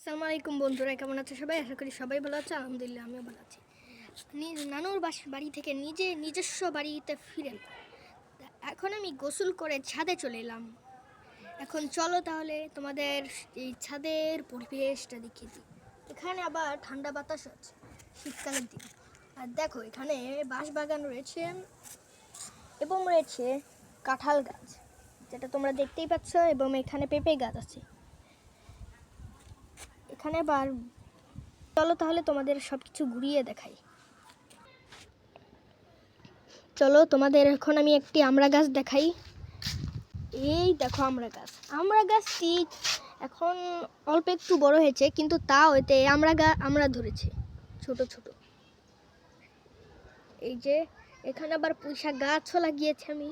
আসসালামু আলাইকুম বন্ধুরা, কেমন আছে সবাই? আশা করি সবাই ভালো আছে। আলহামদুলিল্লাহ আমিও ভালো আছি। নানুর বাড়ি থেকে নিজস্ব বাড়িতে ফিরেন। এখন আমি গোসল করে ছাদে চলে এলাম। এখন চলো তাহলে তোমাদের এই ছাদের পরিবেশটা দেখিয়ে দিই। এখানে আবার ঠান্ডা বাতাস আছে শীতকালের দিন। আর দেখো এখানে বাঁশবাগান রয়েছে এবং রয়েছে কাঁঠাল গাছ, যেটা তোমরা দেখতেই পাচ্ছ, এবং এখানে পেঁপে গাছ আছে। এখানে আবার চলো তাহলে তোমাদের সব কিছু ঘুরিয়ে দেখাই। চলো তোমাদের এখন আমি একটি আমড়া গাছ দেখাই। এই দেখো আমড়া গাছটি এখন অল্প একটু বড় হয়েছে, কিন্তু তাও এতে আমড়া ধরেছে ছোট ছোট। এই যে এখানে আবার পুঁইশাক গাছও লাগিয়েছি আমি।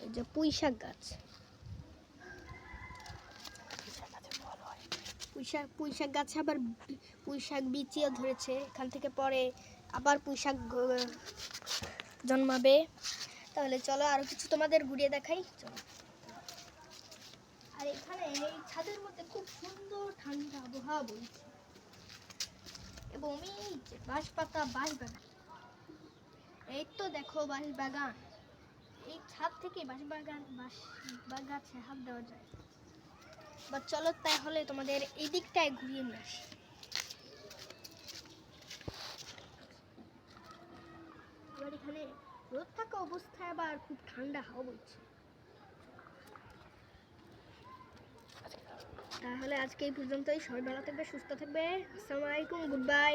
এই যে পুঁইশাক গাছ, পুঁইশাক গাছে আবার পুঁইশাক বিচিও ধরেছে। এখান থেকে পরে আবার পুঁইশাক জন্মাবে। তাহলে চলো আরো কিছু তোমাদের ঘুরিয়ে দেখাই। চলো। আর এখানে এই ছাদের মধ্যে খুব সুন্দর ঠান্ডা আবহাওয়া বইছে, এবং এই যে বাঁশবাগান, এই তো দেখো বাঁশবাগান। এই ছাদ থেকে বাঁশ গাছে হাত দেওয়া যায়। বা চলো তাহলে তোমাদের এই দিকটায় ঘুরিয়ে নিয়ে আসি। আবার এখানে রোদ থাকা অবস্থায় আবার খুব ঠান্ডা হাওয়া বইছে। তাহলে আজকে এই পর্যন্তই। সবাই ভালো থাকবে, সুস্থ থাকবে। আসসালামু আলাইকুম, গুড বাই।